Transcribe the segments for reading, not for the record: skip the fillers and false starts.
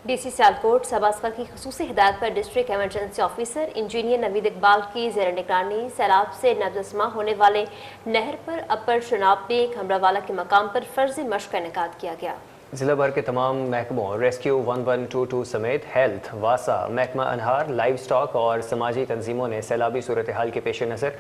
DC. Sialkot सबासका की खसूसी हिदायत पर district emergency officer engineer Naveed Iqbal की ज़ेर निगरानी सैलाब से नब्ज़ होने वाले नहर पर अपर शनाब में खमरावाला के मकाम पर फर्जी मश्क का इनेकाद किया गया। ज़िला भर के तमाम महकमों रेस्क्यू 1122 समेत हेल्थ, वासा, महकमा अनहार, लाइव स्टॉक और समाजी तंजीमों ने सैलाबी सूरत हाल के पेश नज़र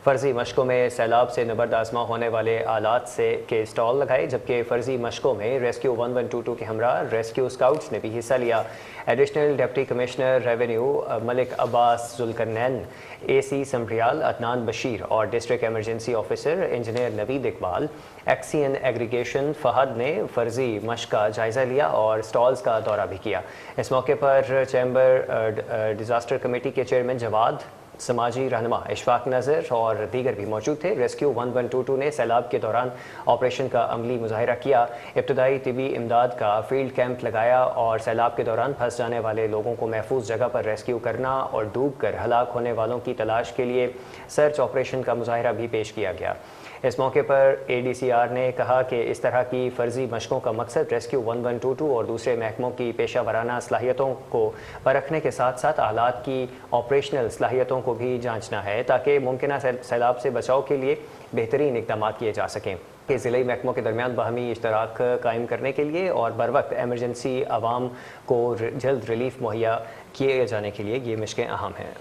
फ़र्जी मशकों में सैलाब से नबर्द आज़मा होने वाले आलात के स्टॉल लगाए, जबकि फ़र्जी मशकों में रेस्क्यू 1122 के हमरा रेस्क्यू स्काउट्स ने भी हिस्सा लिया। Additional deputy commissioner revenue Malik Abbas Zulqarnain, AC Sambrial Adnan Bashir और district emergency officer engineer Naveed Iqbal, XEN irrigation Fahad ने फ़र्जी मश्क का जायज़ा लिया और स्टॉल्स का दौरा भी किया। इस मौके पर चैम्बर डिज़ास्टर कमेटी के चेयरमैन जवाद, समाजी रहनुमा इशफाक नज़र और दीगर भी मौजूद थे। रेस्क्यू 1122 ने सैलाब के दौरान ऑपरेशन का अमली मुजाहिरा किया, इब्तदाई तिबी इमदाद का फील्ड कैंप लगाया और सैलाब के दौरान फंस जाने वाले लोगों को महफूज जगह पर रेस्क्यू करना और डूब कर हलाक होने वालों की तलाश के लिए सर्च ऑपरेशन का मुजाहिरा भी पेश किया गया। इस मौके पर ADCR ने कहा कि इस तरह की फ़र्जी मशकों का मकसद रेस्क्यू 1122 और दूसरे महकमों की पेशा वराना सलाहियतों को परखने के साथ साथ आलात की ऑपरेशनल सलाहियतों को भी जांचना है, ताकि मुमकिन सैलाब से बचाव के लिए बेहतरीन इक़दाम किए जा सकें। कि ज़िले महकमों के दरमियान बाहमी इश्तराक कायम करने के लिए और बर वक्त एमरजेंसी आवाम को जल्द रिलीफ मुहैया किए जाने के लिए ये मशक़ें अहम हैं।